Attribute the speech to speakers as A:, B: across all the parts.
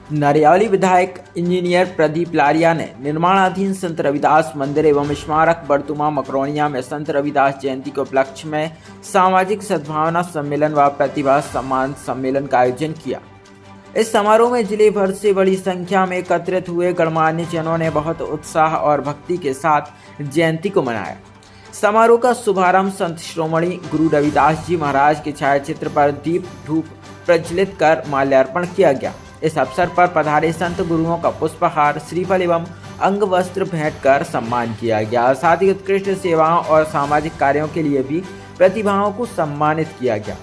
A: नरियावली विधायक इंजीनियर प्रदीप लारिया ने निर्माणाधीन संत रविदास मंदिर एवं स्मारक बरतुमा मकरोनिया में संत रविदास जयंती के उपलक्ष्य में सामाजिक सद्भावना सम्मेलन व प्रतिभा सम्मान सम्मेलन का आयोजन किया। इस समारोह में जिले भर से बड़ी संख्या में एकत्रित हुए गणमान्य जनों ने बहुत उत्साह और भक्ति के साथ जयंती को मनाया। समारोह का शुभारंभ संत श्रोमणी गुरु रविदास जी महाराज के छायाचित्र पर दीप धूप प्रज्वलित कर माल्यार्पण किया गया। इस अवसर पर पधारे संत गुरुओं का पुष्पहार, श्रीफल एवं अंग वस्त्र भेंट कर सम्मान किया गया। साथ ही उत्कृष्ट सेवाओं और सामाजिक कार्यों के लिए भी प्रतिभाओं को सम्मानित किया गया।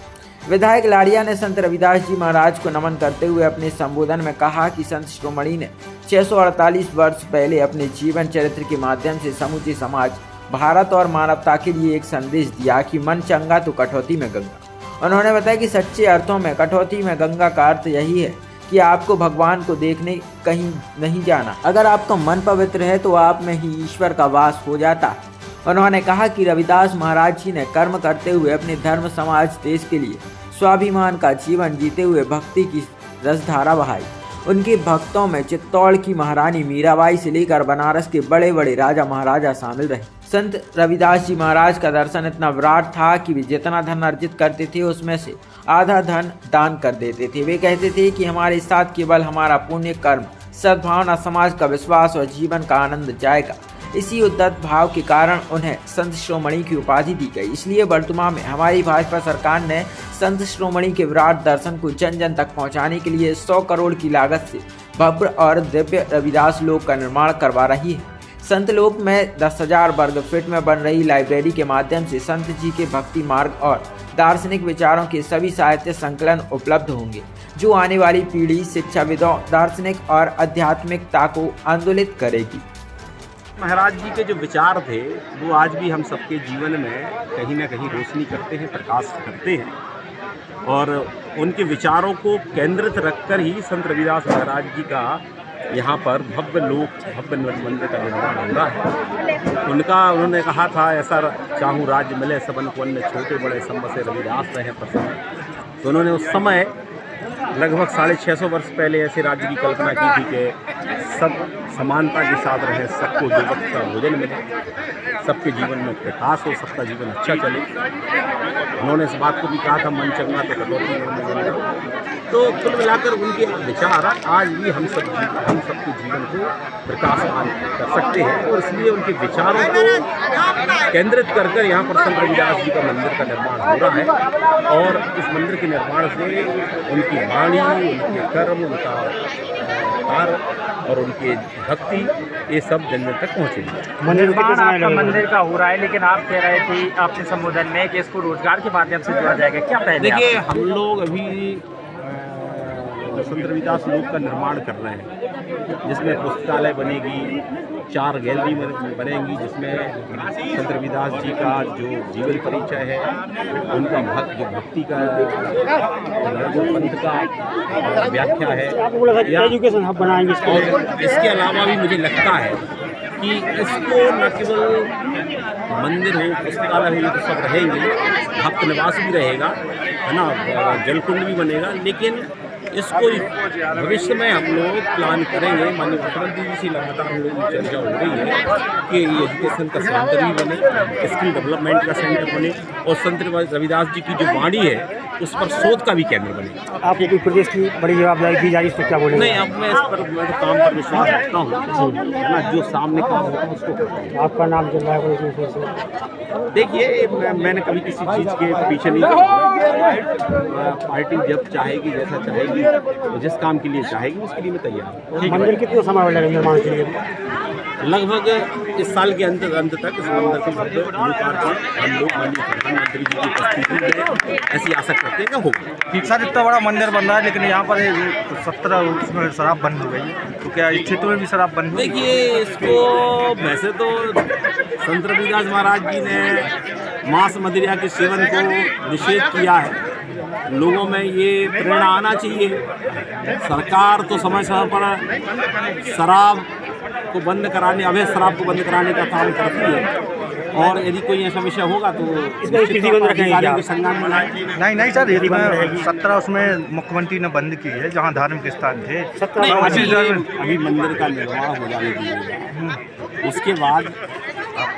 A: विधायक लारिया ने संत रविदास जी महाराज को नमन करते हुए अपने संबोधन में कहा कि संत श्रोमणी ने 648 वर्ष पहले अपने जीवन चरित्र के माध्यम से समूचे समाज, भारत और मानवता के लिए एक संदेश दिया कि मन चंगा तो कटौती में गंगा। उन्होंने बताया कि सच्चे अर्थों में कटौती में गंगा का अर्थ यही है कि आपको भगवान को देखने कहीं नहीं जाना। अगर आपका मन पवित्र है तो आप में ही ईश्वर का वास हो जाता है। उन्होंने कहा कि रविदास महाराज जी ने कर्म करते हुए अपने धर्म, समाज, देश के लिए स्वाभिमान का जीवन जीते हुए भक्ति की रसधारा बहाई। उनके भक्तों में चित्तौड़ की महारानी मीराबाई से लेकर बनारस के बड़े बड़े राजा महाराजा शामिल रहे। संत रविदास जी महाराज का दर्शन इतना विराट था कि वे जितना धन अर्जित करते थे उसमें से आधा धन दान कर देते थे। वे कहते थे कि हमारे साथ केवल हमारा पुण्य कर्म, सद्भावना, समाज का विश्वास और जीवन का आनंद जाएगा। इसी उद्धत भाव के कारण उन्हें संत श्रोमणी की उपाधि दी गई। इसलिए बरतुमा में हमारी भाजपा सरकार ने संत श्रोमणी के विराट दर्शन को जन जन तक पहुंचाने के लिए 100 करोड़ की लागत से भव्य और दिव्य रविदास लोक का निर्माण करवा रही है। संत लोक में 10,000 वर्ग फीट में बन रही लाइब्रेरी के माध्यम से संत जी के भक्ति मार्ग और दार्शनिक विचारों के सभी साहित्य संकलन उपलब्ध होंगे, जो आने वाली पीढ़ी शिक्षाविदों, दार्शनिक और आध्यात्मिकता को आंदोलित करेगी।
B: महाराज जी के जो विचार थे वो आज भी हम सबके जीवन में कहीं ना कहीं रोशनी करते हैं, प्रकाश करते हैं। और उनके विचारों को केंद्रित रखकर ही संत रविदास महाराज जी का यहाँ पर भव्य मंदिर का निर्माण हो रहा है। उन्होंने कहा था, ऐसा चाहूँ राज्य मिले सबन को अन्य, छोटे बड़े सब से रविदास रहे प्रसन्न। तो उन्होंने उस समय लगभग 650 वर्ष पहले ऐसे राज्य की कल्पना की थी कि सब समानता के साथ रहे, सबको दो वक्त का भोजन मिले, सबके जीवन में प्रकाश हो, सबका जीवन अच्छा चले। उन्होंने इस बात को भी कहा था, मन चंगा तो कटौती में गंगा। तो कुल मिलाकर उनके विचार आज भी हम सबके जीवन को प्रकाशमान कर सकते हैं। और इसलिए उनके विचारों को केंद्रित कर कर यहाँ पर संत रविदास जी का मंदिर का निर्माण हो रहा है। और इस मंदिर के निर्माण से उनकी वाणी, उनके कर्म, उनका कार्य और उनकी भक्ति, ये सब जन जन तक पहुँचेगी।
C: निर्माण आपका मंदिर का हो रहा है, लेकिन आप कह रहे थे अपने संबोधन में कि इसको रोजगार के माध्यम से जोड़ा जाएगा, क्या पहले?
B: देखिए, हम लोग अभी संत रविदास लोक का निर्माण कर रहे हैं, जिसमें पुस्तकालय बनेगी, 4 गैलरी बनेंगी, जिसमें संत रविदास जी का जो जीवन परिचय है, उनका जो भक्ति का, जो पंथ का व्याख्या है,
C: एजुकेशन हब बनाएंगे।
B: और इसके अलावा भी मुझे लगता है कि इसको न केवल मंदिर हो, पुस्तकालय हो, तो सब रहेंगे, भक्त निवास भी रहेगा, है ना, जलकुंड भी बनेगा। लेकिन इसको भविष्य में हम लोग प्लान करेंगे, माननीय मुख्यमंत्री जी से लगातार हम लोगों की चर्चा हो रही है कि एजुकेशन का सेंटर भी बने, स्किल डेवलपमेंट का सेंटर बने, और संत रविदास जी की जो वाणी है उस पर शोध का भी केंद्र बने।
C: आपको कोई प्रदेश की बड़ी जवाबदारी दी जा रही है, इस पर क्या बोलेंगे?
B: नहीं, अब मैं इस पर काम पर विश्वास रखता हूँ, है ना, जो सामने काम होगा उसको करूँगा।
C: आपका नाम चल रहा है?
B: देखिए, मैंने कभी किसी चीज़ के पीछे नहीं पड़ा। पार्टी जब चाहेगी, जैसा चाहेगी, तो जिस काम के लिए चाहेगी उसके लिए मैं तैयार हूँ।
C: मंदिर कितना समय लगेगा निर्माण के लिए?
B: लगभग इस साल के अंत तक इस मंदिर का भव्य लोकार्पण हम लोग माननीय प्रधानमंत्री जी की उपस्थिति में ऐसी आशा करते हैं कि होगा।
D: ठीक सर, इतना बड़ा मंदिर बन रहा है, लेकिन यहाँ पर 17 उसमें शराब बंद हो गई, तो क्या इस क्षेत्र में भी शराब बंद हो?
B: देखिए, इसको वैसे तो संत रविदास महाराज जी ने मांस मदिरा के सेवन को निषेध किया है। लोगों में ये प्रेरणा आना चाहिए। सरकार तो समय समय पर शराब को बंद कराने, अवैध शराब को बंद कराने का काम करती है, और यदि कोई ऐसा विषय होगा तो
C: स्थिति को रखेंगे क्या?
B: अधिकारियों के संज्ञान में लाएंगे।
D: नहीं सर, इसमें 17 उसमें मुख्यमंत्री ने बंद की है जहाँ धार्मिक स्थान थे।
B: नहीं, अभी मंदिर का निर्माण हो जाने दीजिएगा, उसके बाद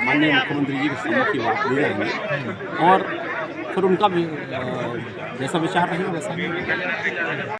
B: माननीय मुख्यमंत्री जी के सम्मुख की बात ले जाएंगे और फिर उनका भी जैसा विचार रहेगा वैसा